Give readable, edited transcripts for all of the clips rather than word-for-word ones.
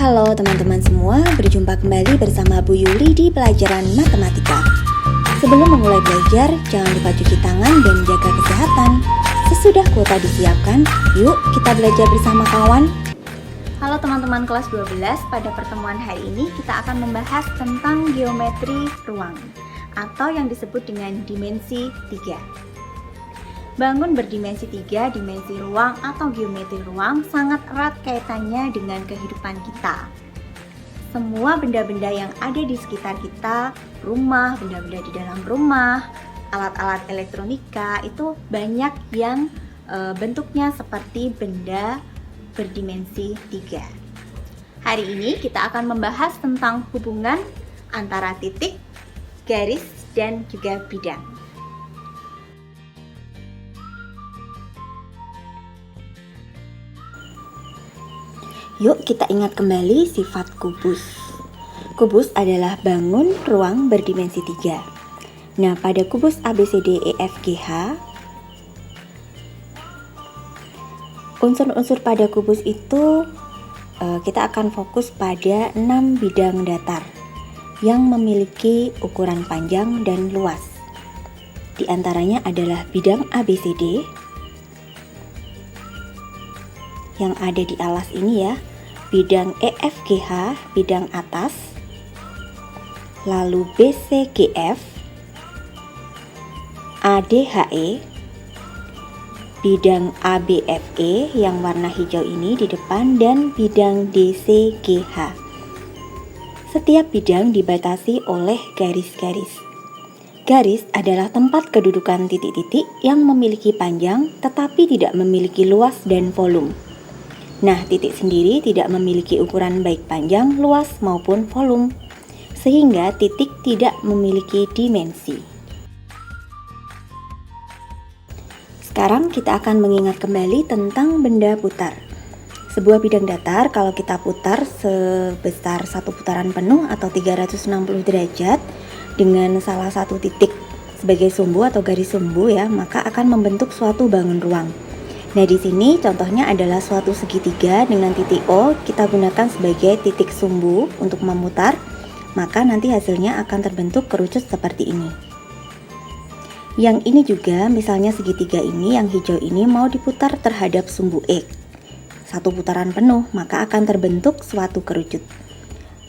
Halo teman-teman semua, berjumpa kembali bersama Bu Yuli di pelajaran matematika. Sebelum memulai belajar, jangan lupa cuci tangan dan jaga kesehatan. Sesudah kuota disiapkan, yuk kita belajar bersama kawan. Halo teman-teman kelas 12, pada pertemuan hari ini kita akan membahas tentang geometri ruang atau yang disebut dengan dimensi 3. Bangun berdimensi 3, dimensi ruang atau geometri ruang sangat erat kaitannya dengan kehidupan kita. Semua benda-benda yang ada di sekitar kita, rumah, benda-benda di dalam rumah, alat-alat elektronika itu banyak yang bentuknya seperti benda berdimensi 3. Hari ini kita akan membahas tentang hubungan antara titik, garis, dan juga bidang. Yuk kita ingat kembali sifat kubus. Kubus adalah bangun ruang berdimensi 3. Nah, pada kubus ABCDEFGH, unsur-unsur pada kubus itu kita akan fokus pada 6 bidang datar yang memiliki ukuran panjang dan luas. Di antaranya adalah bidang ABCD yang ada di alas ini ya, bidang EFGH, bidang atas, lalu BCGF, ADHE, bidang ABFE yang warna hijau ini di depan, dan bidang DCGH. Setiap bidang dibatasi oleh garis-garis. Garis adalah tempat kedudukan titik-titik yang memiliki panjang tetapi tidak memiliki luas dan volume. Nah, titik sendiri tidak memiliki ukuran baik panjang, luas maupun volume, sehingga titik tidak memiliki dimensi. Sekarang kita akan mengingat kembali tentang benda putar. Sebuah bidang datar kalau kita putar sebesar satu putaran penuh atau 360 derajat dengan salah satu titik sebagai sumbu atau garis sumbu ya, maka akan membentuk suatu bangun ruang. Nah, di sini contohnya adalah suatu segitiga dengan titik O kita gunakan sebagai titik sumbu untuk memutar, maka nanti hasilnya akan terbentuk kerucut seperti ini. Yang ini juga, misalnya segitiga ini yang hijau ini mau diputar terhadap sumbu X. Satu putaran penuh, maka akan terbentuk suatu kerucut.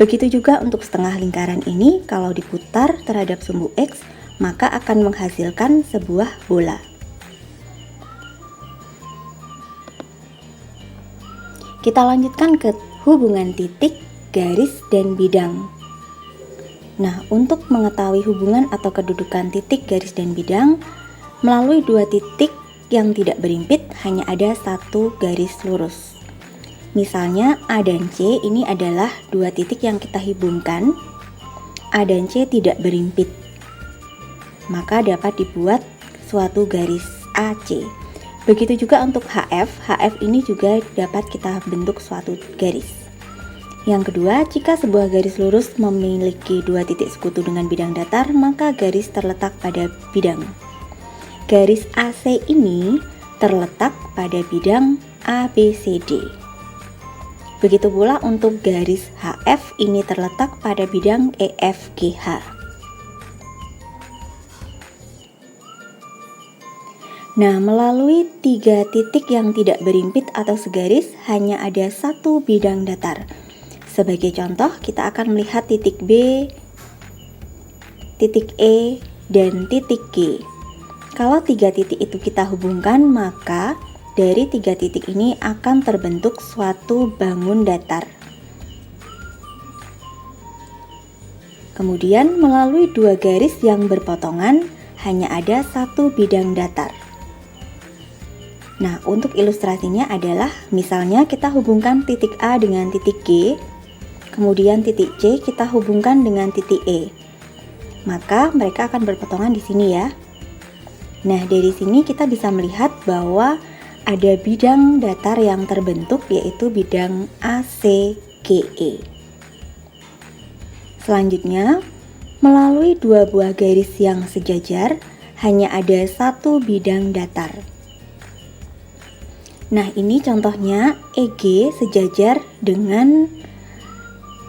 Begitu juga untuk setengah lingkaran ini, kalau diputar terhadap sumbu X, maka akan menghasilkan sebuah bola. Kita lanjutkan ke hubungan titik, garis, dan bidang. Nah, untuk mengetahui hubungan atau kedudukan titik, garis, dan bidang, melalui dua titik yang tidak berimpit hanya ada satu garis lurus. Misalnya A dan C ini adalah dua titik yang kita hubungkan. A dan C tidak berimpit, maka dapat dibuat suatu garis AC. Begitu juga untuk HF ini juga dapat kita bentuk suatu garis. Yang kedua, jika sebuah garis lurus memiliki dua titik sekutu dengan bidang datar, maka garis terletak pada bidang. Garis AC ini terletak pada bidang ABCD. Begitu pula untuk garis HF ini terletak pada bidang EFGH. Nah, melalui tiga titik yang tidak berimpit atau segaris, hanya ada satu bidang datar. Sebagai contoh, kita akan melihat titik B, titik E, dan titik G. Kalau tiga titik itu kita hubungkan, maka dari tiga titik ini akan terbentuk suatu bangun datar. Kemudian, melalui dua garis yang berpotongan, hanya ada satu bidang datar. Nah, untuk ilustrasinya adalah misalnya kita hubungkan titik A dengan titik G, kemudian titik C kita hubungkan dengan titik E. Maka mereka akan berpotongan di sini ya. Nah, dari sini kita bisa melihat bahwa ada bidang datar yang terbentuk, yaitu bidang ACGE. Selanjutnya, melalui dua buah garis yang sejajar, hanya ada satu bidang datar. Nah, ini contohnya EG sejajar dengan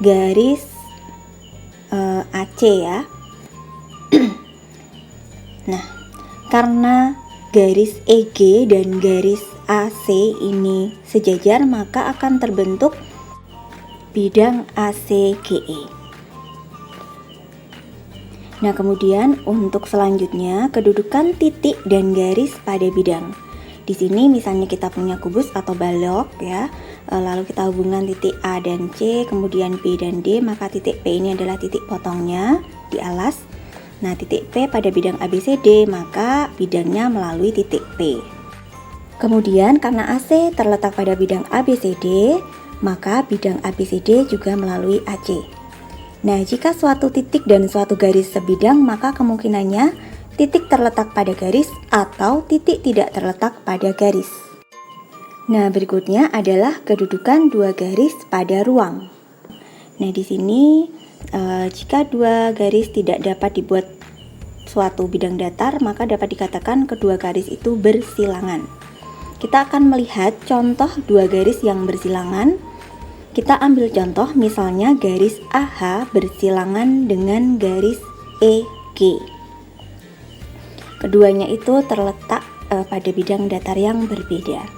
garis AC ya. Nah, karena garis EG dan garis AC ini sejajar, maka akan terbentuk bidang ACGE. Nah, kemudian untuk selanjutnya kedudukan titik dan garis pada bidang. Di sini misalnya kita punya kubus atau balok ya, lalu kita hubungkan titik A dan C, kemudian B dan D, maka titik P ini adalah titik potongnya di alas. Nah, titik P pada bidang ABCD, maka bidangnya melalui titik P. Kemudian karena AC terletak pada bidang ABCD, maka bidang ABCD juga melalui AC. Nah, jika suatu titik dan suatu garis sebidang, maka kemungkinannya titik terletak pada garis atau titik tidak terletak pada garis. Nah, berikutnya adalah kedudukan dua garis pada ruang. Nah, di sini jika dua garis tidak dapat dibuat suatu bidang datar, maka dapat dikatakan kedua garis itu bersilangan. Kita akan melihat contoh dua garis yang bersilangan. Kita ambil contoh misalnya garis AH bersilangan dengan garis EG. Keduanya itu terletak pada bidang datar yang berbeda.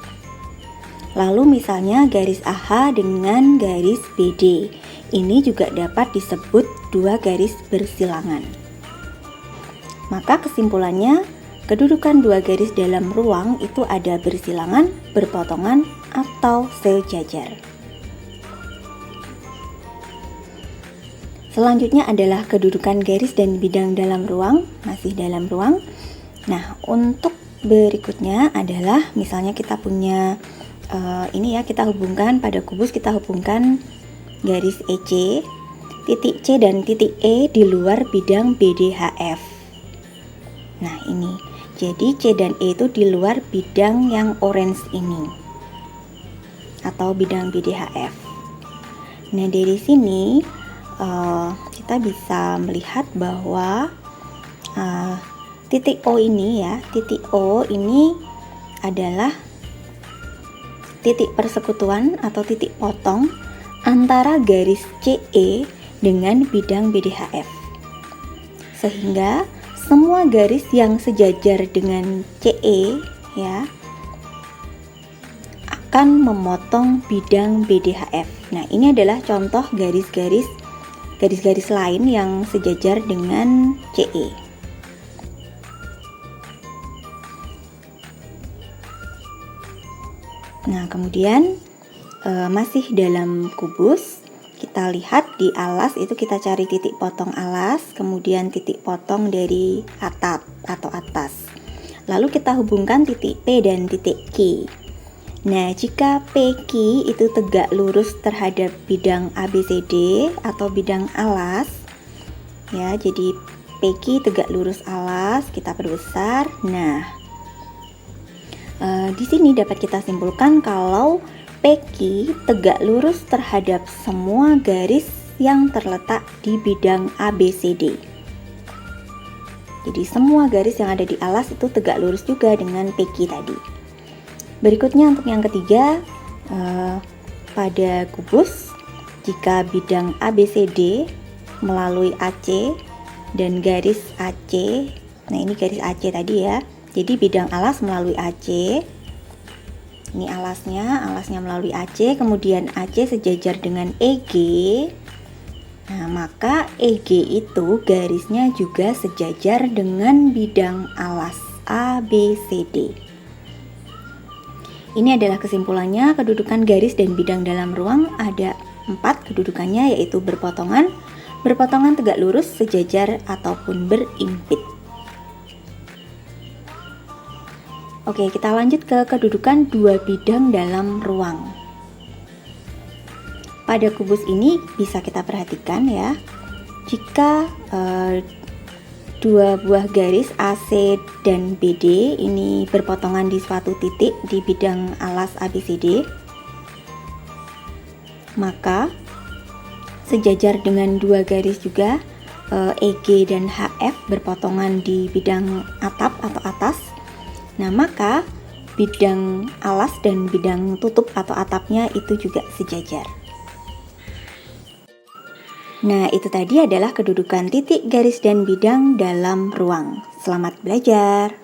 Lalu misalnya garis AH dengan garis BD. Ini juga dapat disebut dua garis bersilangan. Maka kesimpulannya, kedudukan dua garis dalam ruang itu ada bersilangan, berpotongan, atau sejajar. Selanjutnya adalah kedudukan garis dan bidang dalam ruang, masih dalam ruang. Nah, untuk berikutnya adalah misalnya kita punya ini ya, kita hubungkan pada kubus, kita hubungkan garis EC, titik C dan titik E di luar bidang BDHF. Nah, ini. Jadi C dan E itu di luar bidang yang orange ini atau bidang BDHF. Nah, dari sini kita bisa melihat bahwa titik O ini ya, titik O ini adalah titik persekutuan atau titik potong antara garis CE dengan bidang BDHF. Sehingga semua garis yang sejajar dengan CE ya akan memotong bidang BDHF. Nah, ini adalah contoh garis-garis lain yang sejajar dengan CE. Nah, kemudian masih dalam kubus, kita lihat di alas itu kita cari titik potong alas, kemudian titik potong dari atap atau atas. Lalu kita hubungkan titik P dan titik Q. Nah, jika PQ itu tegak lurus terhadap bidang ABCD atau bidang alas, ya, jadi PQ tegak lurus alas, kita perbesar. Nah, di sini dapat kita simpulkan kalau PQ tegak lurus terhadap semua garis yang terletak di bidang ABCD. Jadi semua garis yang ada di alas itu tegak lurus juga dengan PQ tadi. Berikutnya untuk yang ketiga, pada kubus, jika bidang ABCD melalui AC dan garis AC, nah ini garis AC tadi ya, jadi bidang alas melalui AC, ini alasnya melalui AC, kemudian AC sejajar dengan EG, nah maka EG itu garisnya juga sejajar dengan bidang alas ABCD. Ini adalah kesimpulannya, kedudukan garis dan bidang dalam ruang ada 4 kedudukannya, yaitu berpotongan, tegak lurus, sejajar, ataupun berimpit. Oke, kita lanjut ke kedudukan dua bidang dalam ruang. Pada kubus ini bisa kita perhatikan ya, jika dua buah garis AC dan BD ini berpotongan di suatu titik di bidang alas ABCD, maka sejajar dengan dua garis juga EG dan HF berpotongan di bidang atap atau atas. Nah, maka bidang alas dan bidang tutup atau atapnya itu juga sejajar. Nah, itu tadi adalah kedudukan titik, garis, dan bidang dalam ruang. Selamat belajar!